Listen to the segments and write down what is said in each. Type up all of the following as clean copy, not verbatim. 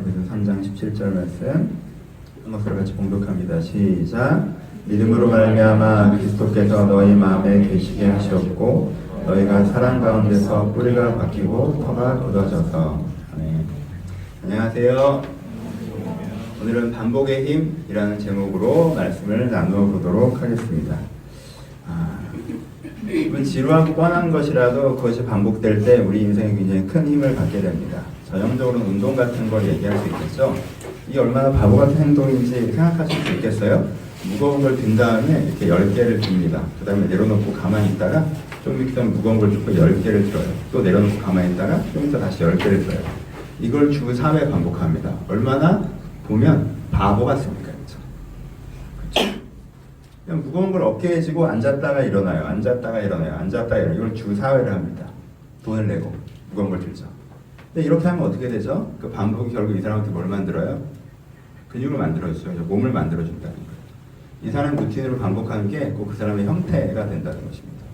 에베소 3장 17절 말씀 한 목소리 같이 봉독합니다. 시작. 믿음으로 말미암아 그리스도께서 너희 마음에 계시게 하시었고 너희가 사랑 가운데서 뿌리가 바뀌고 터가 굳어져서. 네. 안녕하세요. 오늘은 반복의 힘이라는 제목으로 말씀을 나누어 보도록 하겠습니다. 지루하고 뻔한 것이라도 그것이 반복될 때 우리 인생에 굉장히 큰 힘을 갖게 됩니다. 전형적으로 운동 같은 걸 얘기할 수 있겠죠. 이게 얼마나 바보 같은 행동인지 생각하실 수 있겠어요? 무거운 걸 든 다음에 이렇게 10개를 듭니다. 그 다음에 내려놓고 가만히 있다가 좀 이렇게 무거운 걸 줍고 10개를 들어요. 또 내려놓고 가만히 있다가 좀 이따 다시 10개를 들어요. 이걸 주 3회 반복합니다. 얼마나 보면 바보 같습니까? 그렇죠? 그냥 무거운 걸 어깨에 지고 앉았다가 일어나요. 앉았다가 일어나요. 앉았다가 일어나요. 이걸 주 4회를 합니다. 돈을 내고 무거운 걸 들죠. 근데 이렇게 하면 어떻게 되죠? 그 반복이 결국 이 사람한테 뭘 만들어요? 근육을 만들어주죠. 몸을 만들어준다는 거예요. 이 사람 루틴으로 반복하는 게 꼭 그 사람의 형태가 된다는 것입니다.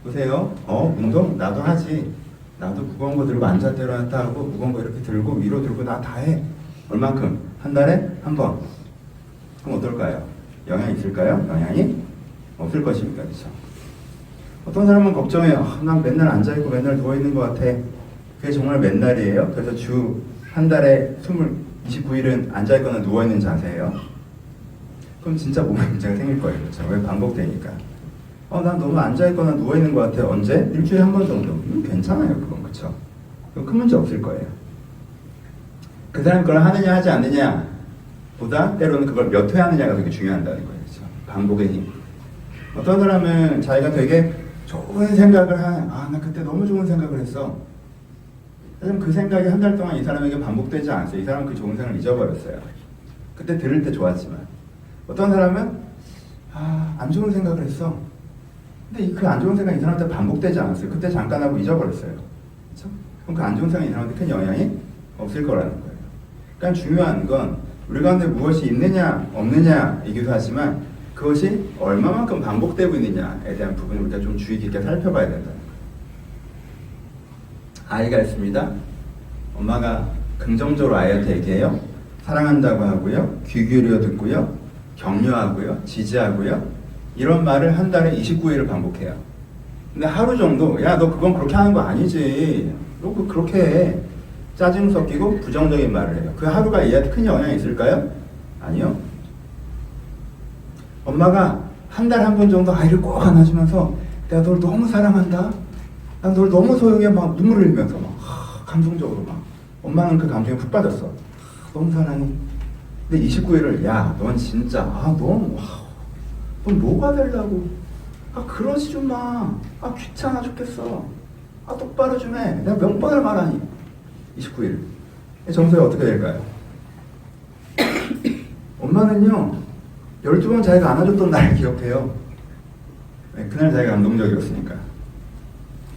보세요. 운동 나도 하지. 나도 무거운 거 들고 앉았다 일어났다 하고 무거운 거 이렇게 들고 위로 들고 나 다 해. 얼만큼? 한 달에 한 번. 그럼 어떨까요? 영향이 있을까요? 영향이 없을 것입니다. 그렇죠? 어떤 사람은 걱정해요. 난 맨날 앉아있고 맨날 누워있는 것 같아. 그게 정말 맨날이에요. 그래서 주 한 달에 29일은 앉아있거나 누워있는 자세예요. 그럼 진짜 몸에 문제가 생길 거예요. 그렇죠? 왜 반복되니까. 난 너무 앉아있거나 누워있는 것 같아. 언제? 일주일에 한 번 정도. 괜찮아요. 그건. 그렇죠? 그럼 큰 문제 없을 거예요. 그 사람이 그걸 하느냐 하지 않느냐 보다 때로는 그걸 몇 회 하느냐가 되게 중요하다는 거예요. 그렇죠? 반복의 힘. 어떤 사람은 자기가 되게 좋은 생각을 나 그때 너무 좋은 생각을 했어. 하지만 그 생각이 한 달 동안 이 사람에게 반복되지 않았어요. 이 사람은 그 좋은 생각을 잊어버렸어요. 그때 들을 때 좋았지만. 어떤 사람은 안 좋은 생각을 했어. 근데 그 안 좋은 생각이 이 사람한테 반복되지 않았어요. 그때 잠깐 하고 잊어버렸어요. 그렇죠? 그럼 그 안 좋은 생각이 이 사람한테 큰 영향이 없을 거라는 거예요. 그러니까 중요한 건 우리 가운데 무엇이 있느냐 없느냐이기도 하지만 그것이 얼마만큼 반복되고 있느냐에 대한 부분을 우리가 좀 주의 깊게 살펴봐야 된다는 거예요. 아이가 있습니다. 엄마가 긍정적으로 아이한테 얘기해요. 사랑한다고 하고요. 귀 기울여 듣고요. 격려하고요. 지지하고요. 이런 말을 한 달에 29일을 반복해요. 근데 하루 정도 야 너 그건 그렇게 하는 거 아니지. 너 그렇게 해. 짜증 섞이고 부정적인 말을 해요. 그 하루가 얘한테 큰 영향이 있을까요? 아니요. 엄마가 한 달에 한 번 정도 아이를 꼭 안아주면서 내가 널 너무 사랑한다. 난 널 너무 소용해. 막 눈물을 흘리면서 막 감동적으로 막 엄마는 그 감정에 푹 빠졌어. 너무 사랑해. 근데 29일을 야 넌 진짜 넌 뭐가 되려고 그러지 좀 마. 귀찮아 죽겠어. 똑바로 좀 해. 내가 몇 번을 말하니. 29일. 점수가 어떻게 될까요? 엄마는요 12번 자기가 안아줬던 날을 기억해요. 그날 자기가 감동적이었으니까.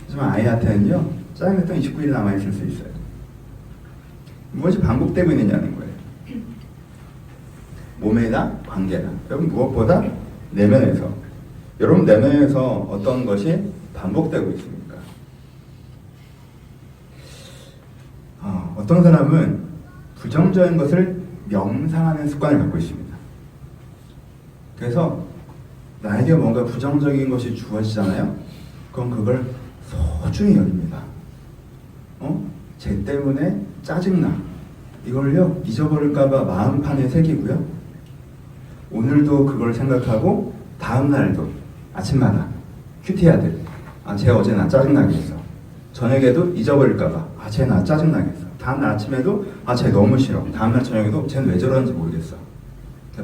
하지만 아이한테는요 짜증냈던 29일이 남아있을 수 있어요. 무엇이 반복되고 있느냐는 거예요. 몸에나 관계나 여러분 무엇보다 내면에서 여러분 내면에서 어떤 것이 반복되고 있습니까? 어떤 사람은 부정적인 것을 명상하는 습관을 갖고 있습니다. 그래서 나에게 뭔가 부정적인 것이 주어지잖아요. 그럼 그걸 소중히 여깁니다. 쟤 때문에 짜증나. 이걸요 잊어버릴까봐 마음판에 새기고요. 오늘도 그걸 생각하고 다음날도 아침마다 큐티해야 돼. 쟤 어제 나 짜증나게 했어. 저녁에도 잊어버릴까봐 쟤 나 짜증나게 했어. 다음날 아침에도 쟤 너무 싫어. 다음날 저녁에도 쟤는 왜 저러는지 모르겠어.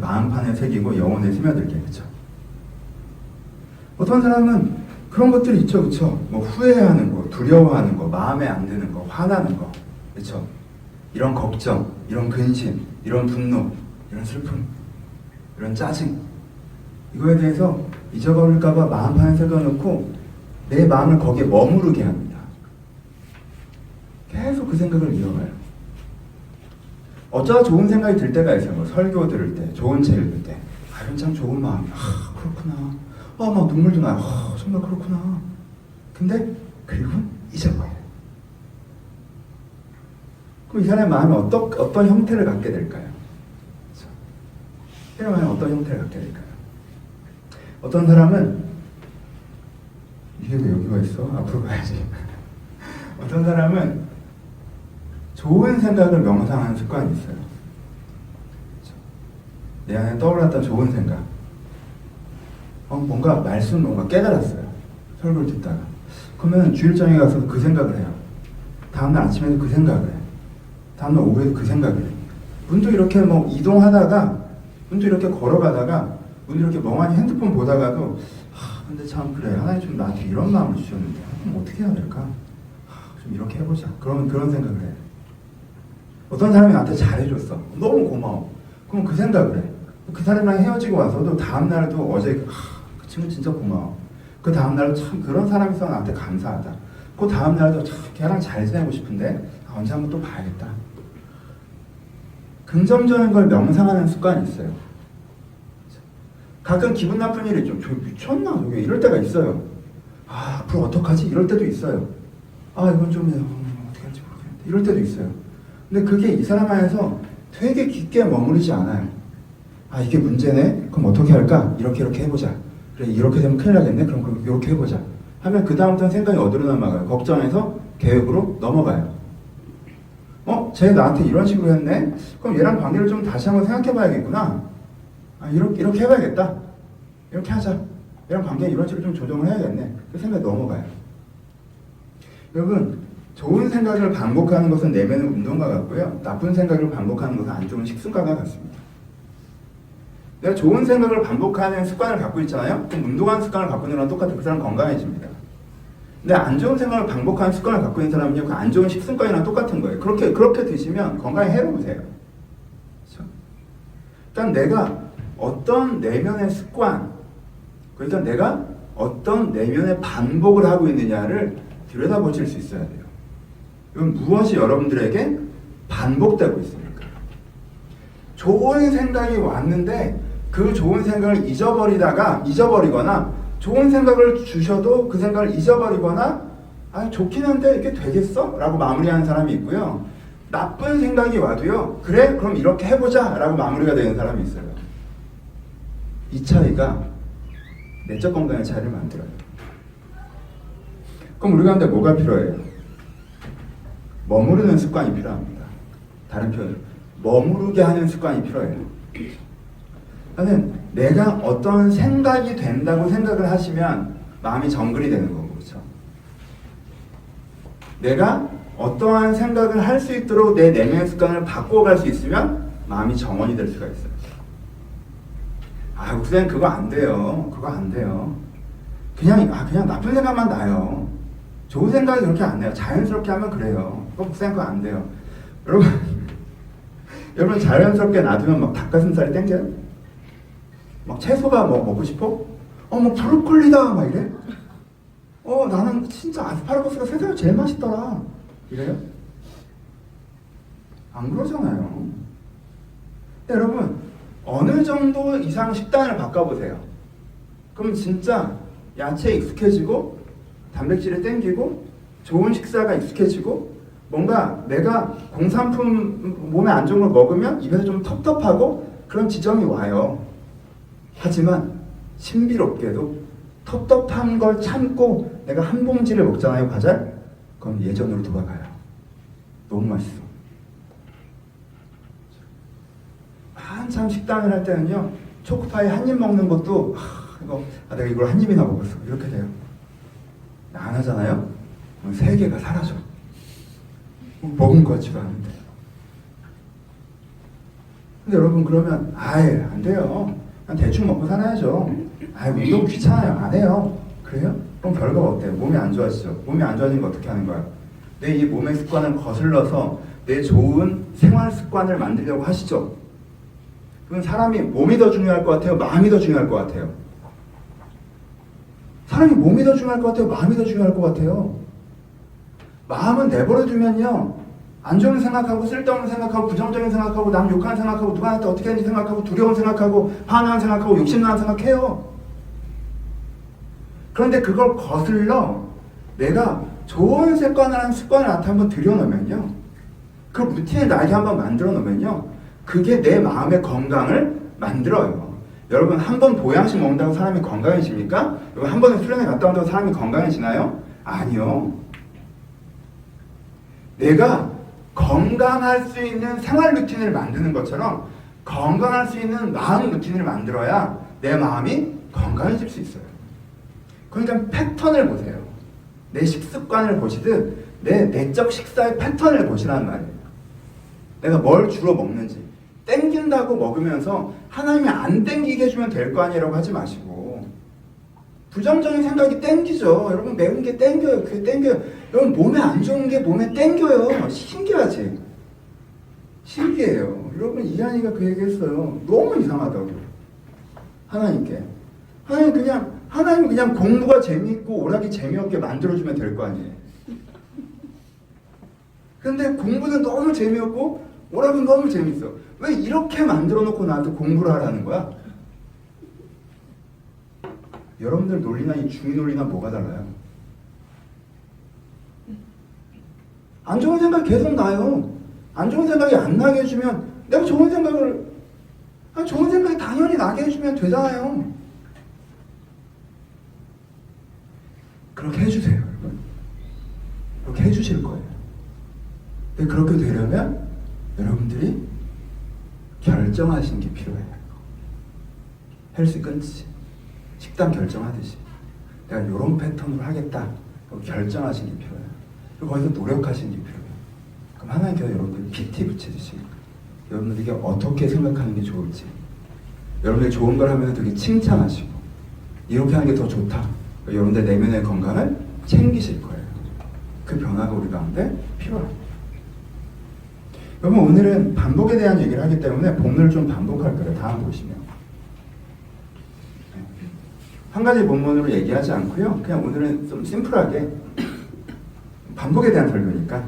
마음판에 새기고 영혼에 스며들게. 그렇죠? 어떤 사람은 그런 것들이 있죠. 그렇죠? 뭐 후회하는 거, 두려워하는 거, 마음에 안 드는 거, 화나는 거. 그렇죠? 이런 걱정, 이런 근심, 이런 분노, 이런 슬픔, 이런 짜증. 이거에 대해서 잊어버릴까봐 마음판에 새겨놓고 내 마음을 거기에 머무르게 합니다. 계속 그 생각을 이어가요. 어쩌다 좋은 생각이 들 때가 있어요. 뭐 설교 들을 때, 좋은 책 읽을 때. 이건 참 좋은 마음이야. 그렇구나. 막 눈물도 나요. 정말 그렇구나. 근데 그리고 잊어버려요. 그럼 이 사람의 마음이 어떤 형태를 갖게 될까요? 이 사람의 마음이 어떤 형태를 갖게 될까요? 어떤 사람은 이게 왜 여기가 있어? 앞으로 가야지. 어떤 사람은 좋은 생각을 명상하는 습관이 있어요. 내 안에 떠올랐던 좋은 생각. 뭔가 깨달았어요. 설교를 듣다가. 그러면 주일장에 가서 그 생각을 해요. 다음날 아침에도 그 생각을 해요. 다음날 오후에도 그 생각을 해요. 문도 이렇게 이동하다가, 문도 이렇게 걸어가다가, 문도 이렇게 멍하니 핸드폰 보다가도, 근데 참 그래. 하나님 좀 나한테 이런 마음을 주셨는데, 그럼 어떻게 해야 될까? 좀 이렇게 해보자. 그러면 그런 생각을 해요. 어떤 사람이 나한테 잘해줬어. 너무 고마워. 그럼 그 생각을 해. 그 사람이랑 헤어지고 와서도 다음날도 어제 그 친구 진짜 고마워. 그 다음날도 참 그런 사람이 있어 나한테 감사하다. 그 다음날도 참 걔랑 잘 지내고 싶은데 언제 한번 또 봐야겠다. 긍정적인 걸 명상하는 습관이 있어요. 가끔 기분 나쁜 일이 좀 미쳤나? 저게 이럴 때가 있어요. 앞으로 어떡하지? 이럴 때도 있어요. 이건 좀 어떻게 할지 모르겠는데 이럴 때도 있어요. 근데 그게 이 사람 안에서 되게 깊게 머무르지 않아요. 이게 문제네? 그럼 어떻게 할까? 이렇게 해보자. 그래, 이렇게 되면 큰일 나겠네? 그럼 이렇게 해보자. 하면 그 다음부터는 생각이 어디로 넘어가요? 걱정해서 계획으로 넘어가요. 쟤 나한테 이런 식으로 했네? 그럼 얘랑 관계를 좀 다시 한번 생각해봐야겠구나. 이렇게 해봐야겠다. 이렇게 하자. 얘랑 관계 이런 식으로 좀 조정을 해야겠네. 그 생각이 넘어가요. 여러분, 좋은 생각을 반복하는 것은 내면의 운동과 같고요. 나쁜 생각을 반복하는 것은 안 좋은 식습관과 같습니다. 내가 좋은 생각을 반복하는 습관을 갖고 있잖아요? 그럼 운동하는 습관을 갖고 있는 거랑 똑같아요. 그 사람 건강해집니다. 근데 안 좋은 생각을 반복하는 습관을 갖고 있는 사람은요, 그 안 좋은 식습관이랑 똑같은 거예요. 그렇게 드시면 건강에 해로우세요. 그렇죠? 그러니까 내가 어떤 내면의 습관, 그러니까 내가 어떤 내면의 반복을 하고 있느냐를 들여다보실 수 있어야 돼요. 이건 무엇이 여러분들에게 반복되고 있습니까? 좋은 생각이 왔는데 그 좋은 생각을 잊어버리거나 좋은 생각을 주셔도 그 생각을 잊어버리거나 좋긴 한데 이게 되겠어? 라고 마무리하는 사람이 있고요. 나쁜 생각이 와도요. 그래? 그럼 이렇게 해보자 라고 마무리가 되는 사람이 있어요. 이 차이가 내적 건강의 차이를 만들어요. 그럼 우리 가운데 뭐가 필요해요? 머무르는 습관이 필요합니다. 다른 표현으로 머무르게 하는 습관이 필요해요. 나는 내가 어떤 생각이 된다고 생각을 하시면 마음이 정글이 되는 거고, 그렇죠? 내가 어떠한 생각을 할 수 있도록 내 내면의 습관을 바꿔갈 수 있으면 마음이 정원이 될 수가 있어요. 목사님 그거 안 돼요. 그거 안 돼요. 그냥 나쁜 생각만 나요. 좋은 생각이 그렇게 안 나요. 자연스럽게 하면 그래요. 목사님 그거 안 돼요. 여러분 자연스럽게 놔두면 막 닭가슴살이 땡겨요? 막 채소가 먹고 싶어? 브로콜리다 막 이래? 나는 진짜 아스파라거스가 세상에 제일 맛있더라 이래요? 안 그러잖아요. 근데 여러분 어느 정도 이상 식단을 바꿔보세요. 그럼 진짜 야채에 익숙해지고 단백질에 땡기고 좋은 식사가 익숙해지고 뭔가 내가 공산품 몸에 안 좋은 걸 먹으면 입에서 좀 텁텁하고 그런 지점이 와요. 하지만 신비롭게도 텁텁한 걸 참고 내가 한 봉지를 먹잖아요, 과자? 그럼 예전으로 돌아가요. 너무 맛있어. 한참 식단을 할 때는요, 초코파이 한 입 먹는 것도 내가 이걸 한 입이나 먹었어. 이렇게 돼요. 안 하잖아요? 그럼 세계가 사라져. 먹은 것 같지도 않은데. 근데 여러분 그러면 안 돼요. 그냥 대충 먹고 살아야죠. 운동 귀찮아요. 안 해요. 그래요? 그럼 결과가 어때요? 몸이 안 좋아지죠. 몸이 안 좋아지는 거 어떻게 하는 거야? 내 이 몸의 습관을 거슬러서 내 좋은 생활 습관을 만들려고 하시죠. 그럼 사람이 몸이 더 중요할 것 같아요? 마음이 더 중요할 것 같아요? 사람이 몸이 더 중요할 것 같아요? 마음이 더 중요할 것 같아요? 마음은 내버려두면요, 안 좋은 생각하고 쓸데없는 생각하고 부정적인 생각하고 남 욕하는 생각하고 누구한테 어떻게 하는지 생각하고 두려운 생각하고 화나는 생각하고 욕심나는 생각해요. 그런데 그걸 거슬러 내가 좋은 습관을 한번 들여놓으면요, 그 루틴을 나에게 한번 만들어 놓으면요, 그게 내 마음의 건강을 만들어요. 여러분, 한 번 보양식 먹는다고 사람이 건강해집니까? 여러분, 한 번에 수련회 갔다 온다고 사람이 건강해지나요? 아니요. 내가 건강할 수 있는 생활 루틴을 만드는 것처럼 건강할 수 있는 마음 루틴을 만들어야 내 마음이 건강해질 수 있어요. 그러니까 패턴을 보세요. 내 식습관을 보시듯 내 내적 식사의 패턴을 보시라는 말이에요. 내가 뭘 주로 먹는지. 땡긴다고 먹으면서 하나님이 안 땡기게 해주면 될 거 아니라고 하지 마시고, 부정적인 생각이 땡기죠. 여러분, 매운 게 땡겨요. 그게 땡겨요. 여러분, 몸에 안 좋은 게 몸에 땡겨요. 신기하지? 신기해요. 여러분, 이한이가 그 얘기 했어요. 너무 이상하다고. 하나님께. 하나님 그냥 공부가 재미있고 오락이 재미없게 만들어주면 될 거 아니에요. 근데 공부는 너무 재미없고 오락은 너무 재밌어. 왜 이렇게 만들어 놓고 나한테 공부를 하라는 거야? 여러분들 논리나 이 중이 논리나 뭐가 달라요? 안 좋은 생각이 계속 나요. 안 좋은 생각이 안 나게 해주면 내가 좋은 생각이 당연히 나게 해주면 되잖아요. 그렇게 해주세요, 여러분. 그렇게 해주실 거예요. 근데 그렇게 되려면 여러분들이 결정하시는 게 필요해요. 헬스 끊지, 식단 결정하듯이 내가 이런 패턴으로 하겠다 결정하시는 게 필요해요. 그리고 거기서 노력하시는 게 필요해요. 그럼 하나님께서 여러분들 PT 붙여주시고 여러분들에게 어떻게 생각하는 게 좋을지, 여러분들이 좋은 걸 하면 되게 칭찬하시고 이렇게 하는 게 더 좋다, 여러분들 내면의 건강을 챙기실 거예요. 그 변화가 우리 가운데 필요합니다. 여러분, 오늘은 반복에 대한 얘기를 하기 때문에 본문을 좀 반복할 거예요. 다음 보시면 한 가지 본문으로 얘기하지 않고요, 그냥 오늘은 좀 심플하게 반복에 대한 설교니까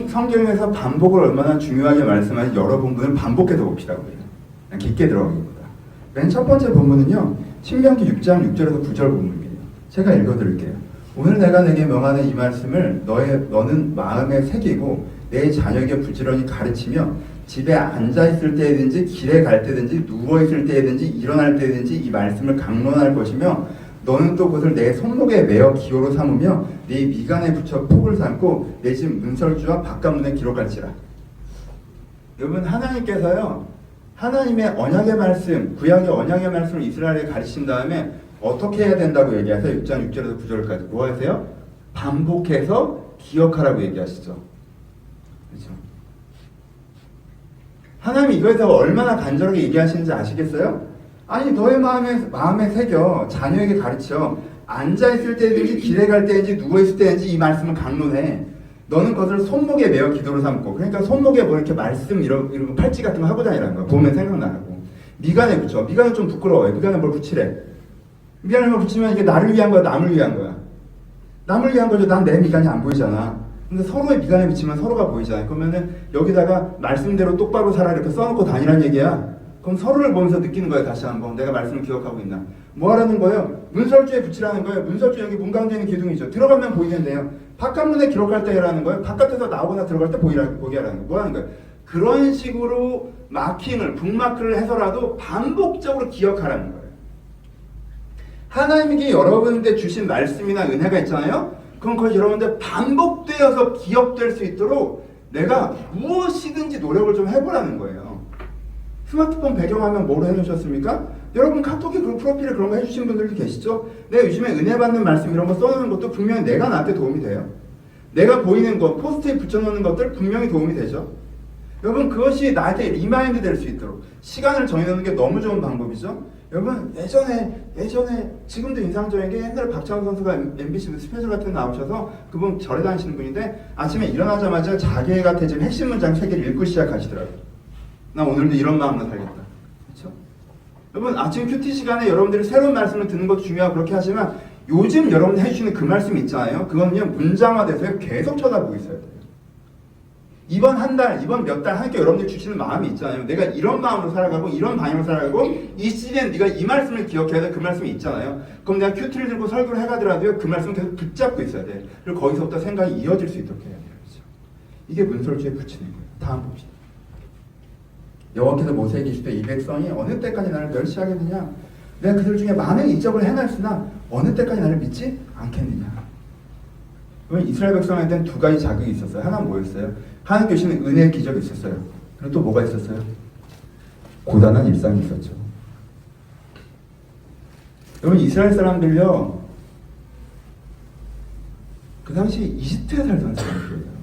성경에서 반복을 얼마나 중요하게 말씀하신 여러 본문을 반복해서 봅시다. 그냥 깊게 들어가기보다. 맨 첫 번째 본문은요, 신명기 6장 6절에서 9절 본문이에요. 제가 읽어드릴게요. 오늘 내가 내게 명하는 이 말씀을 너는 마음에 새기고 내 자녀에게 부지런히 가르치며 집에 앉아있을 때든지 길에 갈 때든지 누워있을 때든지 일어날 때든지 이 말씀을 강론할 것이며 너는 또 그것을 내 손목에 매어 기호로 삼으며 네 미간에 붙여 폭을 삼고 내 집 문설주와 바깥문에 기록할지라. 여러분, 하나님께서요, 하나님의 언약의 말씀, 구약의 언약의 말씀을 이스라엘에 가르친 다음에 어떻게 해야 된다고 얘기하세요? 6장 6절에서 9절까지 뭐 하세요? 반복해서 기억하라고 얘기하시죠. 그렇죠? 하나님이 이거에 대해서 얼마나 간절하게 얘기하시는지 아시겠어요? 아니, 너의 마음에 새겨 자녀에게 가르쳐 앉아있을 때든지 길에 갈 때든지 누워있을 때든지 이 말씀을 강론해. 너는 그것을 손목에 매어 기도로 삼고, 그러니까 손목에 뭐 이렇게 말씀 이런 팔찌 같은 거 하고 다니라는 거야. 보면 생각나라고. 미간에 붙여. 미간은 좀 부끄러워요. 미간에 뭘 붙이래. 미간에 뭘 붙이면 이게 나를 위한 거야, 남을 위한 거야? 남을 위한 거죠. 난 내 미간이 안 보이잖아. 근데 서로의 미간에 비치면 서로가 보이잖아요. 그러면은 여기다가 말씀대로 똑바로 살아 이렇게 써놓고 다니란 얘기야. 그럼 서로를 보면서 느끼는 거예요. 다시 한번 내가 말씀을 기억하고 있나. 뭐 하라는 거예요? 문설주에 붙이라는 거예요. 문설주 여기 문 가운데 있는 기둥이죠. 들어가면 보이는데요. 바깥문에 기록할 때 하라는 거예요. 바깥에서 나오거나 들어갈 때 보게 하라는 거예요. 뭐 하는 거예요? 그런 식으로 북마크를 해서라도 반복적으로 기억하라는 거예요. 하나님께 여러분한테 주신 말씀이나 은혜가 있잖아요. 그럼 그것이 여러분들 반복되어서 기억될 수 있도록 내가 무엇이든지 노력을 좀 해보라는 거예요. 스마트폰 배경화면 뭐로 해놓으셨습니까? 여러분 카톡에 그 프로필에 그런 거 해주신 분들도 계시죠? 내가 요즘에 은혜 받는 말씀 이런 거 써놓는 것도 분명히 내가 나한테 도움이 돼요. 내가 보이는 것, 포스트에 붙여놓는 것들 분명히 도움이 되죠. 여러분, 그것이 나한테 리마인드 될 수 있도록 시간을 정해놓는 게 너무 좋은 방법이죠. 여러분, 예전에 지금도 인상적인 게 옛날에 박찬호 선수가 MBC 스페셜 같은 데 나오셔서 그분 절에 다니시는 분인데 아침에 일어나자마자 자기가 대진 핵심 문장 3개를 읽고 시작하시더라고요. 나 오늘도 이런 마음으로 살겠다. 그렇죠? 여러분, 아침 큐티 시간에 여러분들이 새로운 말씀을 듣는 것도 중요하고 그렇게 하지만 요즘 여러분들 해주시는 그 말씀이 있잖아요. 그거는요, 문장화돼서 계속 쳐다보고 있어야 돼요. 이번 한 달, 이번 몇 달 함께 여러분들 주시는 마음이 있잖아요. 내가 이런 마음으로 살아가고 이런 방향으로 살아가고 이 시즌에 네가 이 말씀을 기억해야 돼. 그 말씀이 있잖아요. 그럼 내가 큐티를 들고 설교를 해가더라도요, 그 말씀을 계속 붙잡고 있어야 돼. 그리고 거기서부터 생각이 이어질 수 있도록 해야 돼요. 그렇죠? 이게 문설주에 붙이는 거예요. 다음 봅시다. 여호와께서 모세에게 이르시되 이 백성이 어느 때까지 나를 멸시하겠느냐? 내가 그들 중에 많은 이적을 행하였으나 어느 때까지 나를 믿지 않겠느냐? 그러면 이스라엘 백성한테는 두 가지 자극이 있었어요. 하나는 뭐였어요? 하나님 계시는 은혜의 기적이 있었어요. 그리고 또 뭐가 있었어요? 고단한 일상이 있었죠. 여러분 이스라엘 사람들요, 그 당시 이집트에 살던 사람들이에요.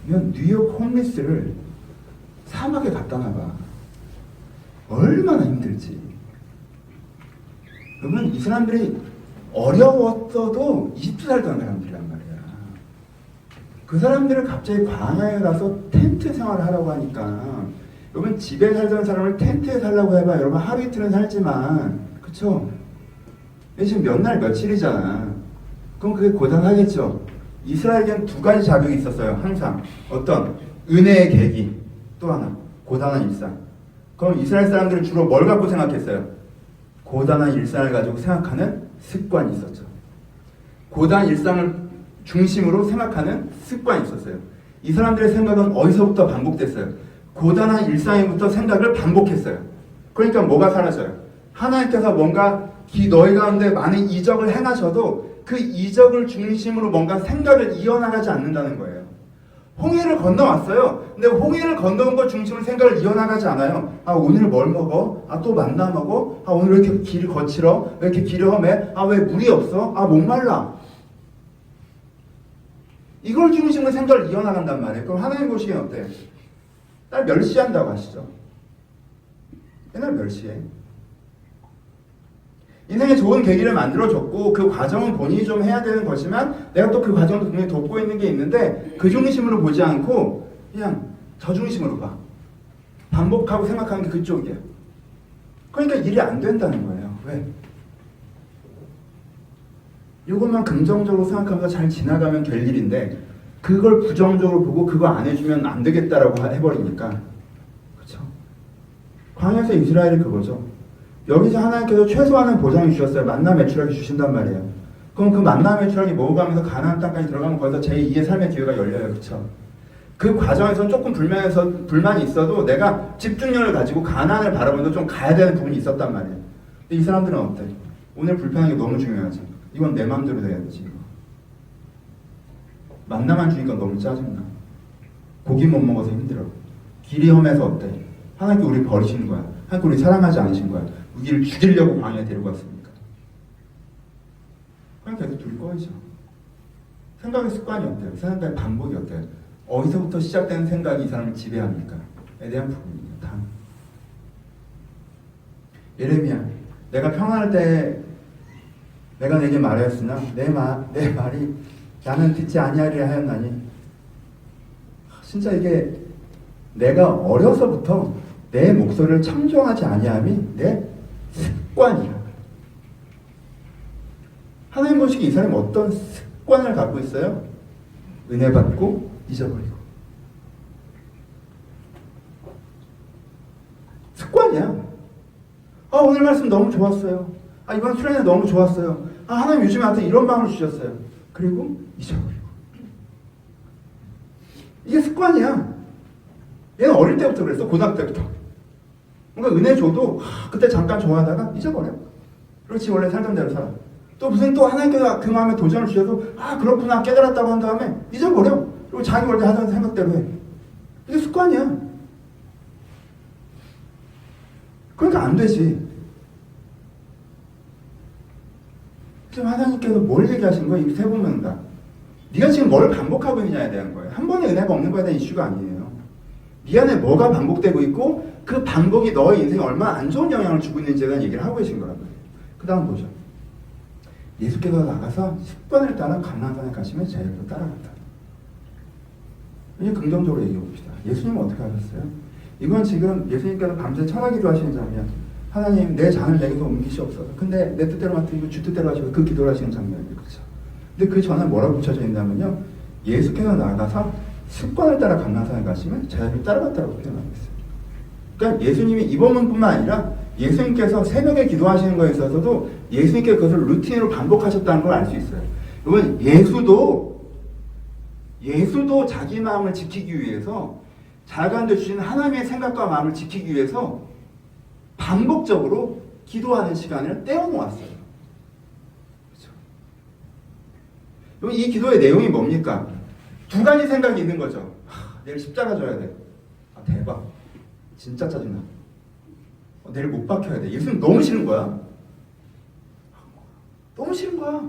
그냥 뉴욕 홈리스를 사막에 갖다 놔봐. 얼마나 힘들지. 그러면 이 사람들이 어려웠어도 이집트 살던 사람들이란 말이야. 그 사람들을 갑자기 광야에 가서 텐트 생활을 하라고 하니까, 여러분 집에 살던 사람을 텐트에 살라고 해봐. 여러분 하루 이틀은 살지만, 그쵸? 지금 몇 날 며칠이잖아. 그럼 그게 고단하겠죠. 이스라엘에겐 두 가지 자극이 있었어요. 항상 어떤 은혜의 계기, 또 하나 고단한 일상. 그럼 이스라엘 사람들은 주로 뭘 갖고 생각했어요? 고단한 일상을 가지고 생각하는 습관이 있었죠. 고단한 일상을 중심으로 생각하는 습관이 있었어요. 이 사람들의 생각은 어디서부터 반복됐어요? 고단한 일상에부터 생각을 반복했어요. 그러니까 뭐가 사라져요? 하나님께서 뭔가 너희 가운데 많은 이적을 행하셔도 그 이적을 중심으로 뭔가 생각을 이어나가지 않는다는 거예요. 홍해를 건너왔어요. 근데 홍해를 건너온 것 중심으로 생각을 이어나가지 않아요. 아, 오늘 뭘 먹어? 아, 또 만나 먹어? 아, 오늘 왜 이렇게 길이 거칠어? 왜 이렇게 길이 험해? 아, 왜 물이 없어? 아, 목말라. 이걸 중심으로 생각을 이어나간단 말이에요. 그럼 하나님 보시기엔 어때요? 날 멸시한다고 하시죠. 옛날 멸시해. 인생에 좋은 계기를 만들어줬고 그 과정은 본인이 좀 해야 되는 것이지만 내가 또 그 과정을 분명히 돕고 있는 게 있는데 그 중심으로 보지 않고 그냥 저 중심으로 봐. 반복하고 생각하는 게 그쪽이에요. 그러니까 일이 안 된다는 거예요. 왜? 이것만 긍정적으로 생각하면서 잘 지나가면 될 일인데 그걸 부정적으로 보고 그거 안 해주면 안 되겠다라고 해버리니까, 그렇죠? 광야에서 이스라엘이 그거죠. 여기서 하나님께서 최소한의 보장을 주셨어요. 만나 매출하기 주신단 말이에요. 그럼 그 만나 매출하기 먹어가면서 가나안 땅까지 들어가면 거기서 제2의 삶의 기회가 열려요. 그렇죠? 그 과정에서는 조금 불만이 있어도 내가 집중력을 가지고 가나안을 바라보면서 좀 가야 되는 부분이 있었단 말이에요. 근데 이 사람들은 어때? 오늘 불편한 게 너무 중요하지. 이건 내 마음대로 돼야 되지. 이거. 만나만 주니까 너무 짜증나. 고기 못 먹어서 힘들어. 길이 험해서 어때? 하나님께 우리 버리시는 거야. 하나님께 우리 사랑하지 않으신 거야. 우리를 죽이려고 광야에 데리고 왔습니까? 그냥 계속 둘 거이죠. 생각의 습관이 어때요? 생각의 반복이 어때요? 어디서부터 시작되는 생각이 이 사람을 지배합니까?에 대한 부분입니다. 예레미야, 내가 평안할 때 내가 내게 말하였으나 내 말이 나는 듣지 아니하리라 하였나니, 진짜 이게 내가 어려서부터 내 목소리를 청정하지 아니함이 내 습관이야. 하나님 보시기에 이 사람이 어떤 습관을 갖고 있어요? 은혜 받고 잊어버리고. 습관이야. 아, 오늘 말씀 너무 좋았어요. 아, 이번 수련회 너무 좋았어요. 아, 하나님 요즘에 나한테 이런 마음을 주셨어요. 그리고 잊어버리고. 이게 습관이야. 얘는 어릴 때부터 그랬어. 고등학교 때부터. 뭔가 은혜 줘도 그때 잠깐 좋아하다가 잊어버려. 그렇지, 원래 살던 대로 살아. 또 무슨 또 하나님께서 그 마음에 도전을 주셔도 아, 그렇구나 깨달았다고 한 다음에 잊어버려. 그리고 자기 원래 하던 생각대로 해. 이게 습관이야. 그러니까 안 되지. 지금 하나님께서 뭘 얘기하신 거야? 이 세 부분 다. 네가 지금 뭘 반복하고 있느냐에 대한 거예요. 한 번에 은혜가 없는 거에 대한 이슈가 아니에요. 네 안에 뭐가 반복되고 있고 그 반복이 너의 인생에 얼마나 안 좋은 영향을 주고 있는지에 대한 얘기를 하고 계신 거란 말이에요. 그 다음 보죠. 예수께서 나가서 습관을 따라 가나안에 가시면 자유로 따라간다. 이제 긍정적으로 얘기해 봅시다. 예수님은 어떻게 하셨어요? 이건 지금 예수님께서 밤새 철학기도 하시는 장면. 하나님 내 잔을 내게서 옮기시옵소서. 근데 내 뜻대로 맡기고 주 뜻대로 하시고 그 기도를 하시는 장면이에요. 그렇죠? 근데 그 전에 뭐라고 붙여져 있냐면요. 예수께서 나가서 습관을 따라 감람산에 가시면 자유를 따라갔다고 표현하고 있어요. 그러니까 예수님이 이번 문뿐만 아니라 예수님께서 새벽에 기도하시는 거에 있어서도 예수님께서 그것을 루틴으로 반복하셨다는 걸 알 수 있어요. 여러분, 예수도 예수도 자기 마음을 지키기 위해서 자기 가운데 주신 하나님의 생각과 마음을 지키기 위해서 반복적으로 기도하는 시간을 떼어놓았어요. 그렇죠? 이 기도의 내용이 뭡니까? 두 가지 생각이 있는 거죠. 내일 십자가 져야 돼. 대박. 진짜 짜증나. 내일 못 박혀야 돼. 예수님 너무 싫은 거야. 너무 싫은 거야.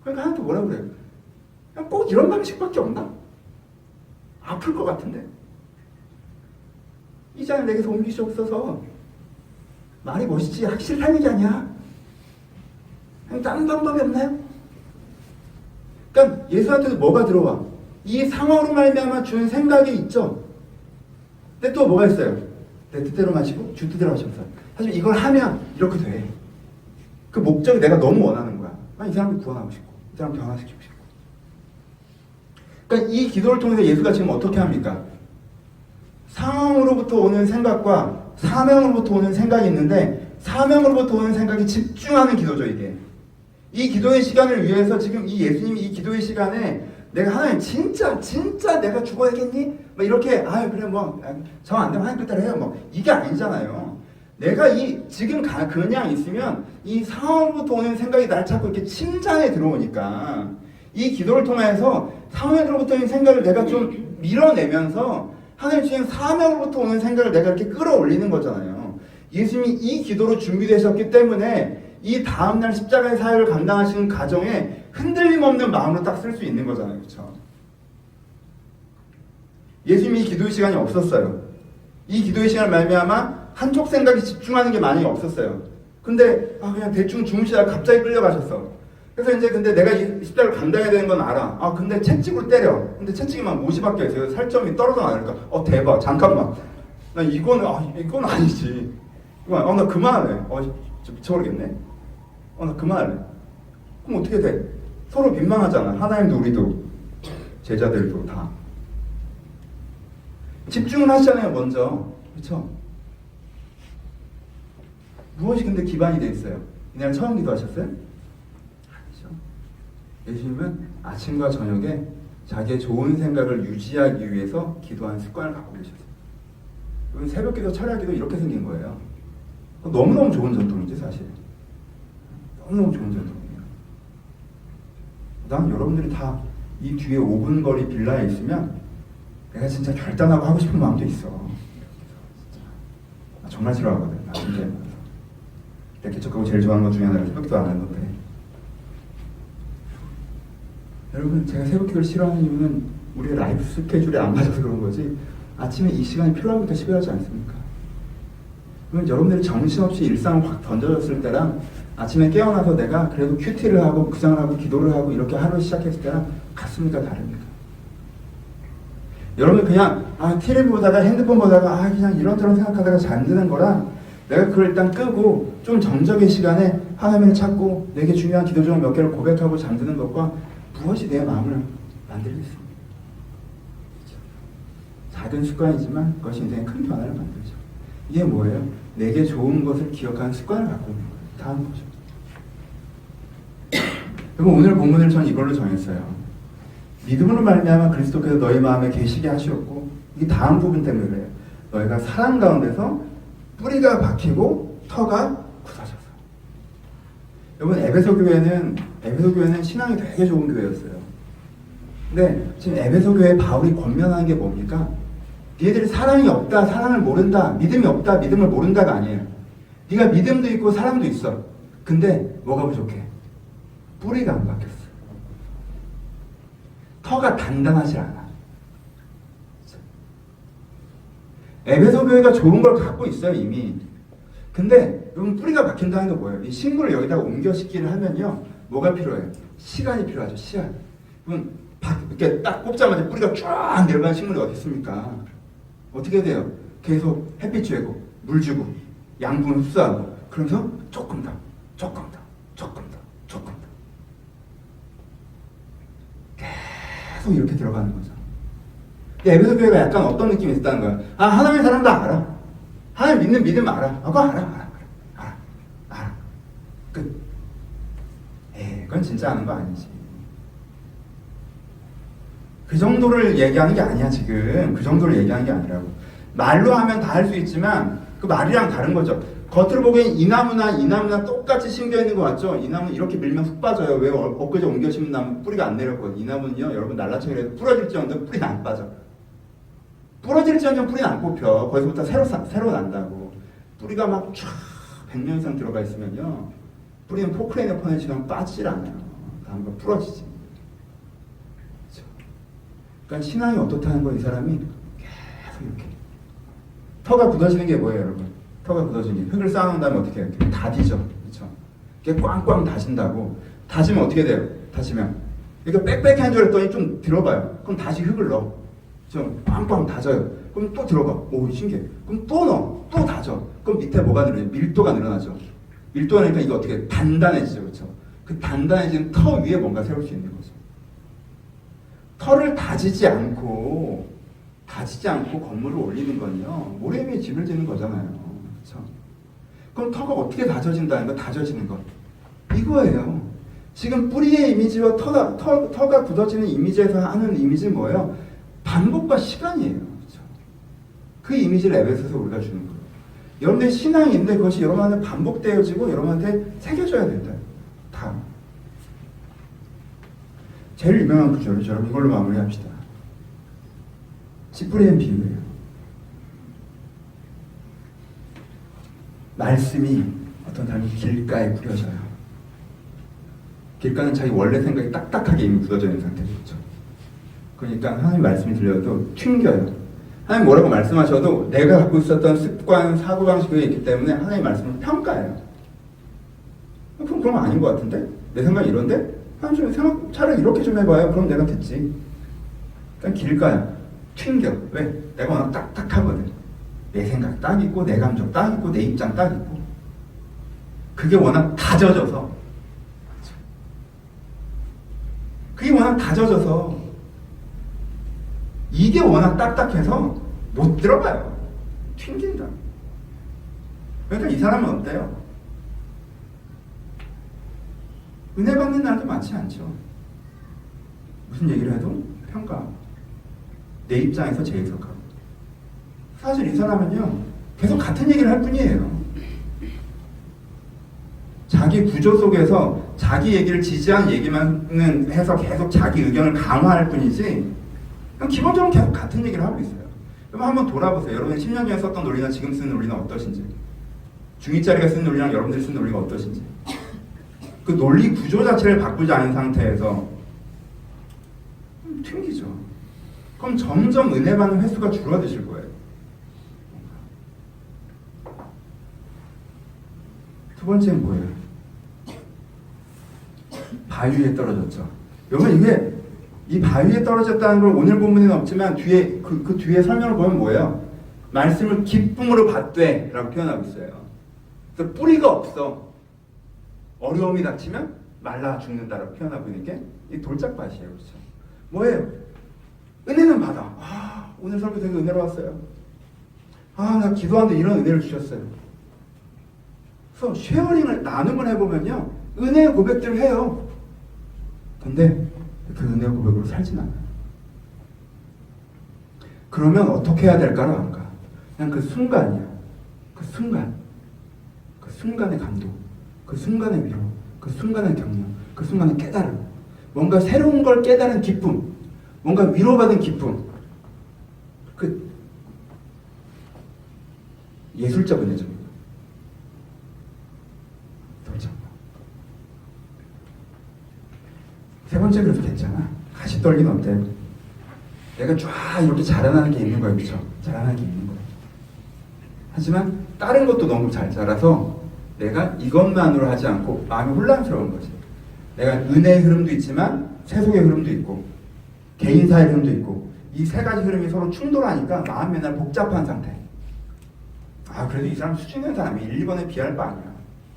그러니까 하나님께 뭐라 그래요? 그냥 꼭 이런 방식밖에 없나? 아플 것 같은데. 이 잔을 내게서 옮기시옵소서. 말이 멋있지 하기 싫다는 얘기 아니야. 그냥 다른 방법이 없나요? 그러니까 예수한테도 뭐가 들어와? 이 상황으로 말미암아 주는 생각이 있죠. 근데 또 뭐가 있어요? 내 뜻대로 마시고 주 뜻대로 마시면서. 사실 이걸 하면 이렇게 돼. 그 목적이 내가 너무 원하는 거야. 이 사람을 구원하고 싶고 이 사람 변화시키고 싶고. 그러니까 이 기도를 통해서 예수가 지금 어떻게 합니까? 상황으로부터 오는 생각과 사명으로부터 오는 생각이 있는데 사명으로부터 오는 생각이 집중하는 기도죠. 이게. 이 기도의 시간을 위해서 지금 이 예수님이 이 기도의 시간에 내가 하나님 진짜 내가 죽어야겠니? 뭐 이렇게 그래 뭐 정 안 되면 하나님 뜻대로 해요. 뭐 이게 아니잖아요. 내가 이 지금 그냥 있으면 이 상황으로부터 오는 생각이 날 자꾸 이렇게 침잠에 들어오니까 이 기도를 통해서 상황으로부터 오는 생각을 내가 좀 밀어내면서 하나님 주신 사명으로부터 오는 생각을 내가 이렇게 끌어올리는 거잖아요. 예수님이 이 기도로 준비되셨기 때문에 이 다음날 십자가의 사역을 감당하시는 가정에 흔들림 없는 마음으로 딱 쓸 수 있는 거잖아요. 그렇죠? 예수님이 이 기도의 시간이 없었어요. 이 기도의 시간을 말미암아 한쪽 생각에 집중하는 게 만약에 없었어요. 근데 그냥 대충 주무시다가 갑자기 끌려가셨어. 그래서 이제 근데 내가 이 십자가를 감당해야 되는 건 알아. 근데 채찍으로 때려. 근데 채찍이만 50밖에 있어요. 살점이 떨어져 나니까 대박. 잠깐만. 나 이건 아니지. 나 그만할래. 좀 미쳐버리겠네. 나 그만할래. 그럼 어떻게 돼? 서로 민망하잖아. 하나님도 우리도 제자들도 다. 집중을 하시잖아요. 먼저. 그렇죠? 무엇이 근데 기반이 돼 있어요? 이날 처음 기도하셨어요? 아니죠. 예수님은 아침과 저녁에 자기의 좋은 생각을 유지하기 위해서 기도하는 습관을 갖고 계셨어요. 여러분 새벽 기도, 철야 기도 이렇게 생긴 거예요. 너무너무 좋은 전통이지 사실. 너무너무 좋은 전통이에요. 난 여러분들이 다 이 뒤에 5분 거리 빌라에 있으면 내가 진짜 결단하고 하고 싶은 마음도 있어. 나 정말 싫어하거든. 나 진짜. 내가 개척하고 제일 좋아하는 것 중에 하나가 새벽기도 안 하는 건데. 여러분 제가 새벽기도를 싫어하는 이유는 우리의 라이프 스케줄에 안 맞아서 그런 거지 아침에 이 시간이 필요하니까 싫어하지 않습니까? 그러면 여러분들이 정신없이 일상을 확 던져졌을 때랑 아침에 깨어나서 내가 그래도 큐티를 하고 구상을 하고 기도를 하고 이렇게 하루 시작했을 때랑 같습니까? 다릅니까? 여러분 그냥 TV 보다가 핸드폰 보다가 그냥 이런저런 생각하다가 잠드는 거랑 내가 그걸 일단 끄고 좀 정적의 시간에 하나님을 찾고 내게 중요한 기도 중 몇 개를 고백하고 잠드는 것과 무엇이 내 마음을 만들겠습니까? 작은 습관이지만 그것이 인생에 큰 변화를 만들죠. 이게 뭐예요? 내게 좋은 것을 기억하는 습관을 갖고 있는 거예요. 다음 거죠. 그리고 오늘 본문을 전 이걸로 정했어요. 믿음으로 말미암아 그리스도께서 너희 마음에 계시게 하시었고 이게 다음 부분 때문에 그래요. 너희가 사랑 가운데서 뿌리가 박히고 터가 굳어졌어. 여러분 에베소 교회는 신앙이 되게 좋은 교회였어요. 근데 지금 에베소 교회 바울이 권면하는 게 뭡니까? 니네들이 사랑이 없다, 사랑을 모른다, 믿음이 없다, 믿음을 모른다가 아니에요. 네가 믿음도 있고 사랑도 있어. 근데 뭐가 부족해? 뿌리가 안 박혔어. 터가 단단하지 않아. 에베소 교회가 좋은 걸 갖고 있어요 이미. 근데 여러분 뿌리가 박힌다는 게 뭐예요? 이 식물을 여기다가 옮겨싣기를 하면요 뭐가 필요해요? 시간이 필요하죠. 시간. 그럼 이렇게 딱 꼽자마자 뿌리가 쫙 내려가는 식물이 어디 있습니까? 어떻게 돼요? 계속 햇빛 쬐고 물 주고 양분을 흡수하고 그러면서 조금 더 계속 이렇게 들어가는 거죠. 에베소 교회가 약간 어떤 느낌이 있었다는 거야. 하나님의 사랑도 알아. 하나님 믿는 믿음 알아. 그거 알아. 끝. 그건 진짜 아는 거 아니지. 그 정도를 얘기하는 게 아니야 지금. 그 정도를 얘기하는 게 아니라고. 말로 하면 다 할 수 있지만 그 말이랑 다른 거죠. 겉으로 보기엔 이 나무나 똑같이 심겨 있는 거 맞죠? 이 나무는 이렇게 밀면 훅 빠져요. 왜 엊그제 옮겨 심은 나무 뿌리가 안 내렸거든요. 이 나무는요 여러분 날라쳐서 부러질지언정 뿌리는 안 빠져. 부러질지언정 뿌리는 안 뽑혀. 거기서부터 새로 난다고. 뿌리가 막 쫙 100년 이상 들어가 있으면요 뿌리는 포크레인에 퍼내지면 빠지질 않아요. 다음번 부러지지. 그렇죠? 그러니까 신앙이 어떻다는 거 이 사람이 계속 이렇게 터가 굳어지는 게 뭐예요 여러분? 터가 굳어지는 게 흙을 쌓아놓은 다음에 어떻게 해요? 다 뒤져. 그렇죠? 이게 꽝꽝 다진다고. 다지면 어떻게 돼요? 다지면 이거 빽빽한 줄 알았더니 좀 들어봐요. 그럼 다시 흙을 넣어. 좀 꽝꽝 다져요. 그럼 또 들어가. 오 신기해. 그럼 또 넣어. 또 다져. 그럼 밑에 뭐가 늘어나요? 밀도가 늘어나죠. 밀도가 늘으니까 이거 어떻게 단단해지죠. 그렇죠? 그 단단해진 터 위에 뭔가 세울 수 있는 거죠. 터를 다지지 않고 건물을 올리는 건요 모래 위에 집을 짓는 거잖아요. 그렇죠? 그럼 터가 어떻게 다져진다는 거? 다져지는 것 이거예요. 지금 뿌리의 이미지와 터가 굳어지는 이미지에서 하는 이미지는 뭐예요? 반복과 시간이에요. 그렇죠? 그 이미지를 에베소서 우리가 주는 거예요. 여러분들의 신앙인데 그것이 여러분한테 반복되어지고 여러분한테 새겨져야 된다. 다. 제일 유명한 구절이죠. 여러분 이걸로 마무리합시다. 씨 뿌리는 비유예요. 말씀이 어떤 사람이 길가에 뿌려져요. 길가는 자기 원래 생각이 딱딱하게 이미 굳어져 있는 상태죠. 그러니까 하나님 말씀이 들려도 튕겨요. 하나님 뭐라고 말씀하셔도 내가 갖고 있었던 습관, 사고방식이 있기 때문에 하나님 말씀을 평가해요. 그럼 그런 거 아닌 것 같은데? 내 생각이 이런데? 하나님 좀 차라리 이렇게 좀 해봐요. 그럼 내가 듣지. 그러니까 길가야. 튕겨. 왜? 내가 워낙 딱딱하거든. 내 생각 딱 있고 내 감정 딱 있고 내 입장 딱 있고 그게 워낙 다져져서 이게 워낙 딱딱해서 못 들어가요. 튕긴다. 그러니까 이 사람은 어때요? 은혜 받는 날도 많지 않죠. 무슨 얘기를 해도 평가하고 내 입장에서 재해석하고 사실 이 사람은요 계속 같은 얘기를 할 뿐이에요. 자기 구조 속에서 자기 얘기를 지지한 얘기만 해서 계속 자기 의견을 강화할 뿐이지 그냥 기본적으로 계속 같은 얘기를 하고 있어요. 그럼 한번 돌아보세요. 여러분 10년 전에 썼던 논리나 지금 쓰는 논리는 어떠신지, 중2짜리가 쓰는 논리랑 여러분들이 쓰는 논리가 어떠신지, 그 논리 구조 자체를 바꾸지 않은 상태에서 튕기죠. 그럼 점점 은혜 받는 횟수가 줄어드실 거예요. 두 번째는 뭐예요? 바위에 떨어졌죠. 여러분 이게 이 바위에 떨어졌다는 걸 오늘 본문에는 없지만 뒤에 그 뒤에 설명을 보면 뭐예요? 말씀을 기쁨으로 받되라고 표현하고 있어요. 그래서 뿌리가 없어. 어려움이 닥치면 말라 죽는다라고 표현하고 있는 게 이 돌짝밭이에요. 그렇죠? 뭐예요? 은혜는 받아. 아, 오늘 설교 되게 은혜로웠어요. 아, 나 기도하는데 이런 은혜를 주셨어요. 그래서 쉐어링을 나눔을 해보면요 은혜의 고백들을 해요. 근데 그 은혜의 고백으로 살진 않아요. 그러면 어떻게 해야 될까를 안 가. 그냥 그 순간이야. 그 순간의 감동, 그 순간의 위로, 그 순간의 격려, 그 순간의 깨달음, 뭔가 새로운 걸 깨달은 기쁨, 뭔가 위로받은 기쁨, 그 예술적 은혜죠. 세 번째 그래서 괜찮아. 가시 떨기는 어때요? 내가 쫙 이렇게 자라나는 게 있는 거예요. 그렇죠? 자라나는 게 있는 거예요. 하지만 다른 것도 너무 잘 자라서 내가 이것만으로 하지 않고 마음이 혼란스러운 거지. 내가 은혜의 흐름도 있지만 세속의 흐름도 있고 개인사의 흐름도 있고 이 세 가지 흐름이 서로 충돌하니까 마음이 맨날 복잡한 상태. 아 그래도 이 사람 수준 있는 사람이 1, 2번에 비할 바 아니야.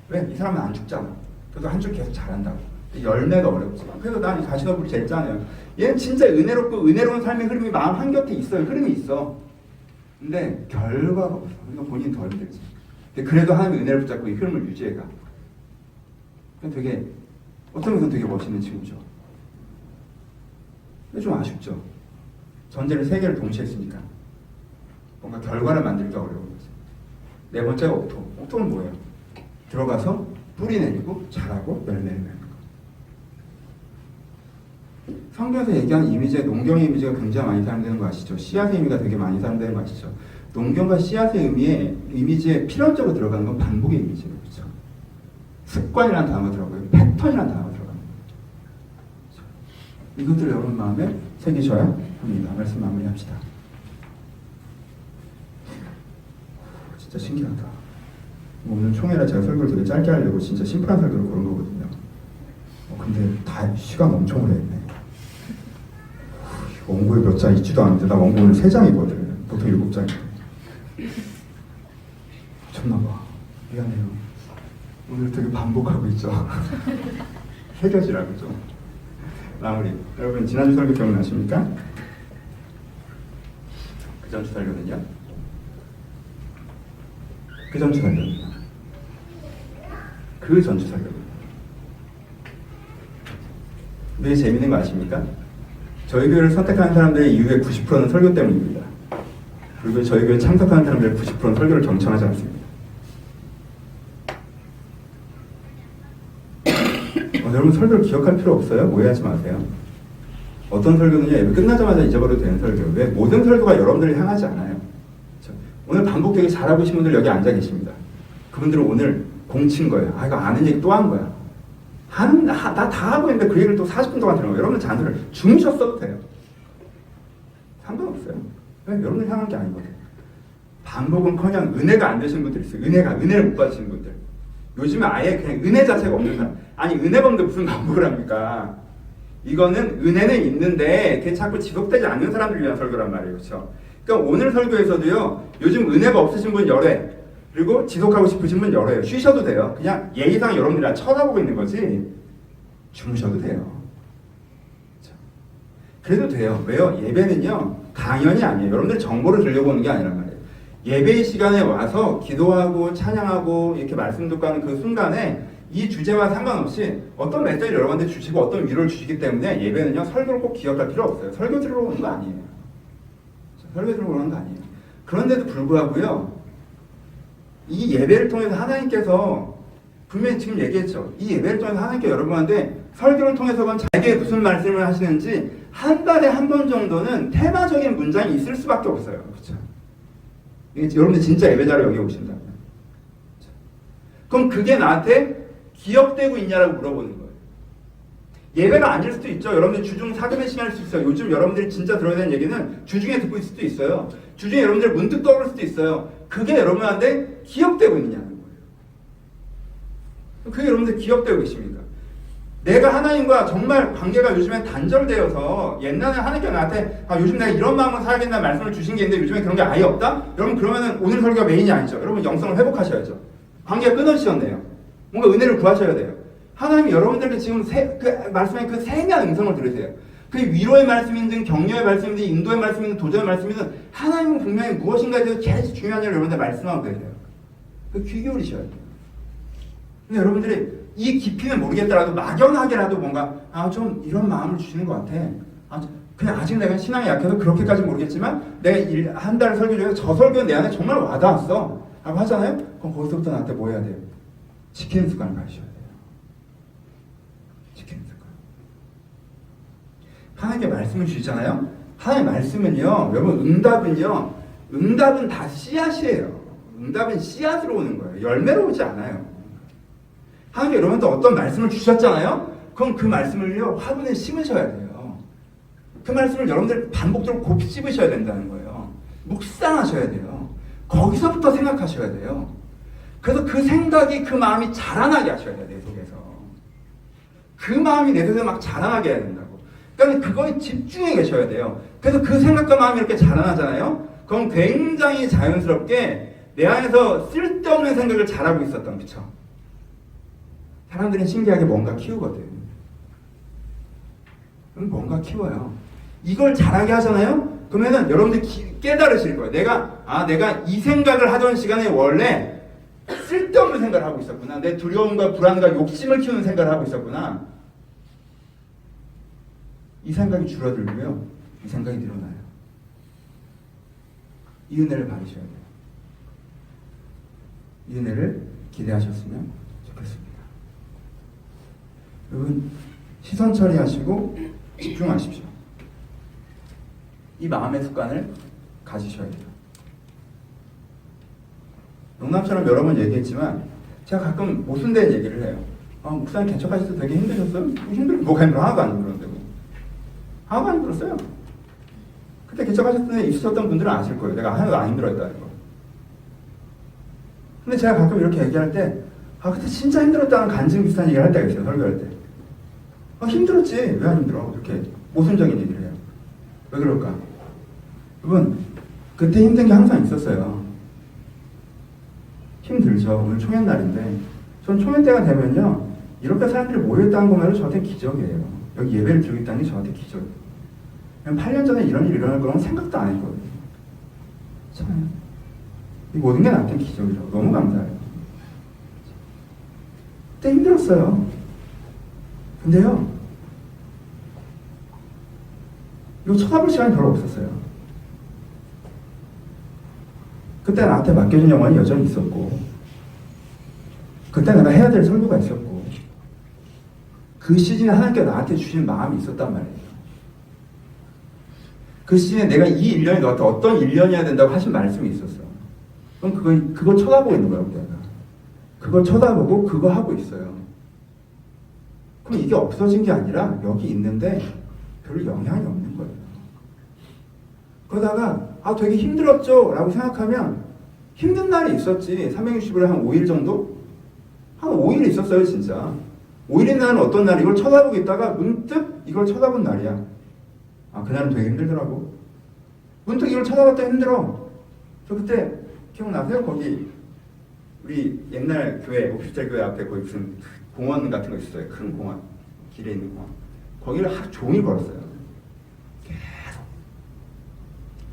왜? 이 사람은 안 죽잖아. 그래도 한쪽 계속 잘한다고. 열매가 어렵지만 그래서 난 가시더블이 제일 짜네요. 얘는 진짜 은혜롭고 은혜로운 삶의 흐름이 마음 한곁에 있어요. 흐름이 있어. 근데 결과가 없어. 그러니까 본인이 더 힘들지. 근데 그래도 하나님의 은혜를 붙잡고 이 흐름을 유지해가. 되게 어떤 면에서 되게 멋있는 친구죠. 근데 좀 아쉽죠. 전제를 세 개를 동시에 쓰니까 뭔가 결과를 만들기가 어려운 거죠. 네 번째가 옥토. 옥토는 뭐예요? 들어가서 뿌리 내리고 자라고 열매를 맺는 거. 성경에서 얘기하는 이미지의 농경의 이미지가 굉장히 많이 사용되는 거 아시죠? 씨앗의 의미가 되게 많이 사용되는 거 아시죠? 농경과 씨앗의 이미지에 필연적으로 들어가는 건 반복의 이미지예요. 그렇죠? 습관이라는 단어가 들어가고요. 패턴이라는 단어가 들어갑니다. 그렇죠? 이것들 여러분 마음에 새기셔야 합니다. 말씀 마무리합시다. 진짜 신기하다. 오늘 총회라 제가 설교를 되게 짧게 하려고 진짜 심플한 설교를 고른 거거든요. 근데 다 시간 엄청 오래 했네. 원고에 몇 장 있지도 않는데 나 원고 오늘 3장이거든. 보통 7장인데. 미쳤나봐. 미안해요. 오늘 되게 반복하고 있죠. 새겨지라고 좀. 마무리. 여러분 지난주 설교 기억나십니까? 그 전주 설교는요? 그 전주 설교입니다. 그 전주 설교입니다. 왜 재밌는 거 아십니까? 저희 교회를 선택하는 사람들의 이유의 90%는 설교 때문입니다. 그리고 저희 교회 참석하는 사람들의 90%는 설교를 경청하지 않습니다. 여러분 설교를 기억할 필요 없어요. 오해하지 마세요. 어떤 설교는요, 예배 끝나자마자 잊어버려도 되는 설교. 왜? 모든 설교가 여러분들을 향하지 않아요. 그렇죠? 오늘 반복되게 잘하고 계신 분들 여기 앉아 계십니다. 그분들은 오늘 공친 거예요. 아, 이거 아는 얘기 또 한 거야. 나 다 하고 있는데 그 얘기를 또 40분 동안 들은 거예요. 여러분들 잔소리를 주무셨어도 돼요. 상관없어요. 왜? 여러분을 향한 게 아니거든요. 반복은커녕 은혜가 안 되시는 분들이 있어요. 은혜를 못 받으시는 분들. 요즘에 아예 그냥 은혜 자체가 없는 사람. 아니 은혜가 없는데 무슨 반복을 합니까? 이거는 은혜는 있는데 그게 자꾸 지속되지 않는 사람들을 위한 설교란 말이에요. 그렇죠? 그러니까 오늘 설교에서도요. 요즘 은혜가 없으신 분 열애, 그리고 지속하고 싶으신 분 열애요. 쉬셔도 돼요. 그냥 예의상 여러분들이 쳐다보고 있는 거지 주무셔도 돼요. 그렇죠? 그래도 돼요. 왜요? 예배는요. 강연이 아니에요. 여러분들 정보를 들려고 오는 게 아니란 말이에요. 예배의 시간에 와서 기도하고 찬양하고 이렇게 말씀 듣고 하는 그 순간에 이 주제와 상관없이 어떤 메시지를 여러분한테 주시고 어떤 위로를 주시기 때문에 예배는요. 설교를 꼭 기억할 필요 없어요. 설교 들으러 오는 거 아니에요. 설교 들으러 오는 거 아니에요. 그런데도 불구하고요. 이 예배를 통해서 하나님께서 분명히 지금 얘기했죠. 이 예배를 통해서 하나님께서 여러분한테 설교를 통해서건 자기에게 무슨 말씀을 하시는지 한 달에 한 번 정도는 테마적인 문장이 있을 수밖에 없어요. 그렇죠? 여러분들 진짜 예배자로 여기 오신다면. 그럼 그게 나한테 기억되고 있냐라고 물어보는 거예요. 예배가 아닐 수도 있죠. 여러분들 주중 사금의 시간일 수 있어요. 요즘 여러분들이 진짜 들어야 되는 얘기는 주중에 듣고 있을 수도 있어요. 주중에 여러분들 문득 떠오를 수도 있어요. 그게 여러분한테 기억되고 있느냐는 거예요. 그게 여러분들 기억되고 계십니까? 내가 하나님과 정말 관계가 요즘엔 단절되어서 옛날에 하나님께서 나한테 요즘 내가 이런 마음으로 살아야겠다는 말씀을 주신 게 있는데 요즘에 그런 게 아예 없다? 여러분 그러면은 오늘 설교가 메인이 아니죠. 여러분 영성을 회복하셔야죠. 관계가 끊어지셨네요. 뭔가 은혜를 구하셔야 돼요. 하나님이 여러분들께 지금 그 말씀의 그 세미한 음성을 들으세요. 그 위로의 말씀이든 격려의 말씀이든 인도의 말씀이든 도전의 말씀이든 하나님은 분명히 무엇인가에 대해서 제일 중요한 일을 여러분들 말씀하고 계세요. 그 귀 기울이셔야 돼요. 근데 여러분들이 이 깊이는 모르겠더라도 막연하게라도 뭔가 좀 이런 마음을 주시는 것 같아. 그냥 아직 내가 신앙이 약해서 그렇게까지 모르겠지만 내가 한 달 설교 중에서 저 설교는 내 안에 정말 와닿았어 라고 하잖아요. 그럼 거기서부터 나한테 뭐 해야 돼요? 지키는 습관을 가지셔야 돼요. 지키는 습관. 하나님께 말씀을 주시잖아요. 하나님의 말씀은요. 여러분 응답은 다 씨앗이에요. 응답은 씨앗으로 오는 거예요. 열매로 오지 않아요. 하나님께 여러분한테 어떤 말씀을 주셨잖아요. 그럼 그 말씀을요. 화분에 심으셔야 돼요. 그 말씀을 여러분들 반복적으로 곱씹으셔야 된다는 거예요. 묵상하셔야 돼요. 거기서부터 생각하셔야 돼요. 그래서 그 생각이 그 마음이 자라나게 하셔야 돼요. 내 속에서. 그 마음이 내 속에서 막 자라나게 해야 된다고. 그러니까 그거에 집중해 계셔야 돼요. 그래서 그 생각과 마음이 이렇게 자라나잖아요. 그럼 굉장히 자연스럽게 내 안에서 쓸데없는 생각을 잘하고 있었던 그쵸? 사람들은 신기하게 뭔가 키우거든. 뭔가 키워요. 이걸 잘하게 하잖아요? 그러면은 여러분들 깨달으실 거예요. 내가 이 생각을 하던 시간에 원래 쓸데없는 생각을 하고 있었구나. 내 두려움과 불안과 욕심을 키우는 생각을 하고 있었구나. 이 생각이 줄어들고요. 이 생각이 늘어나요. 이 은혜를 받으셔야 돼요. 이 은혜를 기대하셨으면 좋겠습니다. 여러분, 시선 처리하시고 집중하십시오. 이 마음의 습관을 가지셔야 돼요. 농담처럼 여러 번 얘기했지만 제가 가끔 모순된 얘기를 해요. 목사님 개척하실 때 되게 힘드셨어요? 뭐가 힘들어? 하나도 안 힘들었는데 하나도 안 힘들었어요. 그때 개척하실 때 있으셨던 분들은 아실 거예요. 내가 하나도 안 힘들었다는 거. 근데 제가 가끔 이렇게 얘기할 때 그때 진짜 힘들었다는 간증 비슷한 얘기를 할 때가 있어요. 설교할 때. 힘들었지. 왜 안 힘들어? 이렇게 모순적인 얘기를 해요. 왜 그럴까? 여러분, 그때 힘든 게 항상 있었어요. 힘들죠. 오늘 총연 날인데 전 총연 때가 되면요, 이렇게 사람들이 모여있다는 것만으로 저한테 기적이에요. 여기 예배를 드리고 있다는 게 저한테 기적이에요. 8년 전에 이런 일이 일어날 거라고 생각도 안 했거든요. 참, 이 모든 게 나한테 기적이라고 너무 감사해요. 그때 힘들었어요. 근데요, 이거 쳐다볼 시간이 별로 없었어요. 그때 나한테 맡겨진 영혼이 여전히 있었고, 그때 내가 해야 될 설교가 있었고, 그 시즌에 하나님께서 나한테 주신 마음이 있었단 말이에요. 그 시즌에 내가 이 1년이 너한테 어떤 1년이어야 된다고 하신 말씀이 있었어. 그럼 그걸 쳐다보고 있는 거야, 내가. 그걸 쳐다보고 그거 하고 있어요. 그럼 이게 없어진 게 아니라 여기 있는데 별로 영향이 없는 거예요. 그러다가 되게 힘들었죠? 라고 생각하면 힘든 날이 있었지. 360일에 한 5일 정도? 한 5일 있었어요, 진짜. 5일인 날은 어떤 날? 이걸 쳐다보고 있다가 문득 이걸 쳐다본 날이야. 그날은 되게 힘들더라고. 문득 이걸 쳐다봤더니 힘들어. 저 그때 기억나세요? 거기 우리 옛날 교회, 오피스텔 교회 앞에 거기 무슨 공원 같은 거 있었어요. 큰 공원. 길에 있는 공원. 거기를 하루 종일 걸었어요. 계속.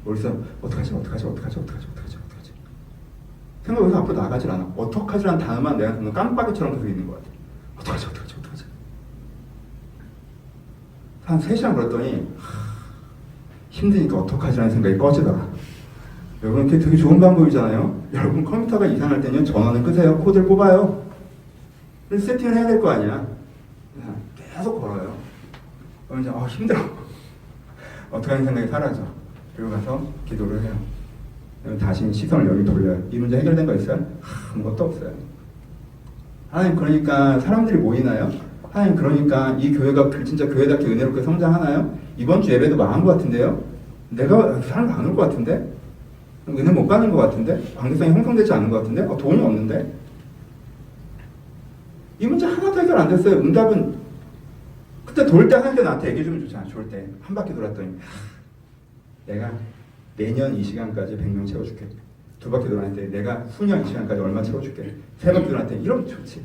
머릿속에 어떡하지? 생각해서 앞으로 나가질 않아. 어떡하지라는 단어만 내가 듣는 깜빡이처럼 계속 있는 것 같아. 어떡하지? 한 3시간 걸었더니 힘드니까 어떡하지라는 생각이 꺼지더라. 여러분, 그게 되게 좋은 방법이잖아요. 여러분, 컴퓨터가 이상할 때는 전원을 끄세요. 코드를 뽑아요. 그래서 세팅을 해야 될 거 아니야. 계속 걸어요. 그러면 이제 힘들어. 어떡하는 생각이 사라져. 그리고 가서 기도를 해요. 다시 시선을 여기 돌려요. 이 문제 해결된 거 있어요? 아무것도 없어요. 하나님, 그러니까 사람들이 모이나요? 하나님, 그러니까 이 교회가 진짜 교회답게 은혜롭게 성장하나요? 이번 주 예배도 망한 것 같은데요? 내가 사람 안 올 것 같은데? 은혜 못 받는 것 같은데? 관계성이 형성되지 않는 것 같은데? 돈이 없는데? 이 문제 하나도 해결 안 됐어요. 응답은 그때 돌 때 하나님께 나한테 얘기해주면 좋잖아. 좋을 때 한 바퀴 돌았더니 내가 내년 이 시간까지 100명 채워줄게. 2바퀴 돌았는데 내가 후년 이 시간까지 얼마 채워줄게. 3바퀴 돌았는데 이러면 좋지.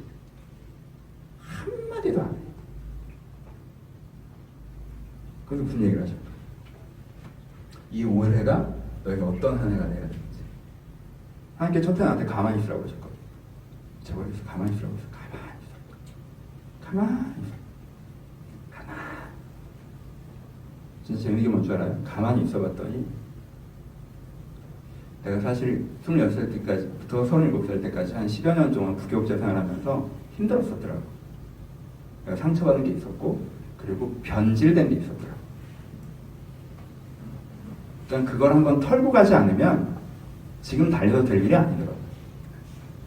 한마디도 안 해. 그래서 무슨 얘기를 하죠? 이 올해가 너희가 어떤 한 해가 돼야 되는지. 하나님께 첫 해 나한테 가만히 있으라고 하셨거든. 제가 그래서 가만히 있으라고 해서 가만히 있어. 진짜 재밌는 게 뭔 줄 알아요? 가만히 있어봤더니 내가 사실 26살 때까지부터 37살 때까지 한 10여 년 동안 부교육자 생활하면서 힘들었었더라고. 내가 상처받은 게 있었고, 그리고 변질된 게 있었더라고. 그러니까 그걸 한번 털고 가지 않으면 지금 달려도 될 일이 아니더라고.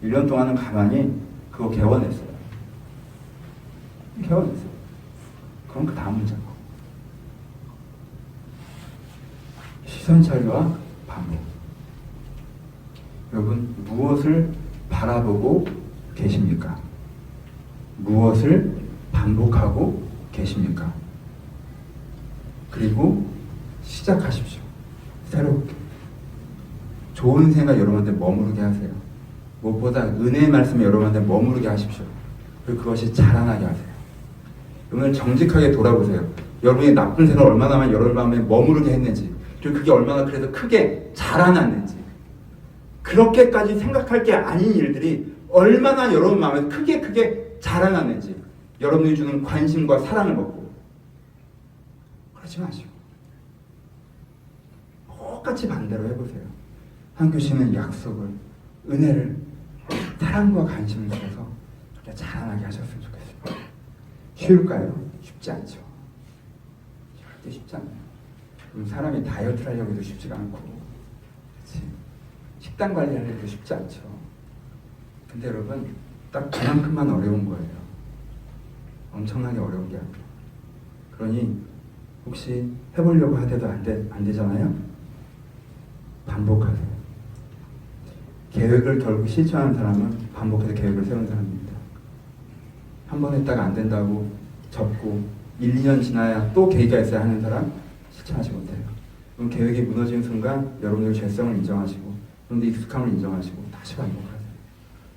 1년 동안은 가만히 그거 개원했어요. 그럼 그 다음 문제고. 시선 처리와 반복. 여러분, 무엇을 바라보고 계십니까? 무엇을 반복하고 계십니까? 그리고 시작하십시오. 새롭게. 좋은 생각 여러분한테 머무르게 하세요. 무엇보다 은혜의 말씀에 여러분한테 머무르게 하십시오. 그리고 그것이 자라나게 하세요. 여러분, 정직하게 돌아보세요. 여러분이 나쁜 생각을 얼마나 많이 여러분 마음에 머무르게 했는지, 그리고 그게 얼마나 그래서 크게 자라났는지, 그렇게까지 생각할 게 아닌 일들이 얼마나 여러분 마음에 크게 자라났는지, 여러분이 주는 관심과 사랑을 먹고. 그러지 마시고 똑같이 반대로 해보세요. 한 교시는 약속을, 은혜를, 사랑과 관심을 주셔서 이렇게 자라나게 하셨으면 좋겠습니다. 쉬울까요? 쉽지 않죠. 절대 쉽지 않아요. 사람이 다이어트를 하려고 해도 쉽지가 않고, 그치? 식단 관리하려고 해도 쉽지 않죠. 근데 여러분, 딱 그만큼만 어려운 거예요. 엄청나게 어려운 게 아니에요. 그러니 혹시 해보려고 하셔도 안 되잖아요? 반복하세요. 계획을 결국 실천하는 사람은 반복해서 계획을 세우는 사람입니다. 한 번 했다가 안 된다고 접고 1, 2년 지나야 또 계기가 있어야 하는 사람 실천하지 못해요. 그럼 계획이 무너지는 순간 여러분들 죄성을 인정하시고 여러분들 익숙함을 인정하시고 다시 반복하세요.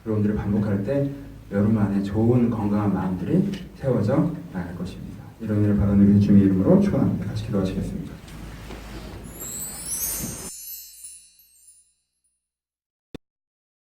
여러분들이 반복할 때 여러분 안에 좋은 건강한 마음들이 세워져 나갈 것입니다. 이런 은혜를 받아내는 주님의 이름으로 축원합니다. 같이 기도하시겠습니다.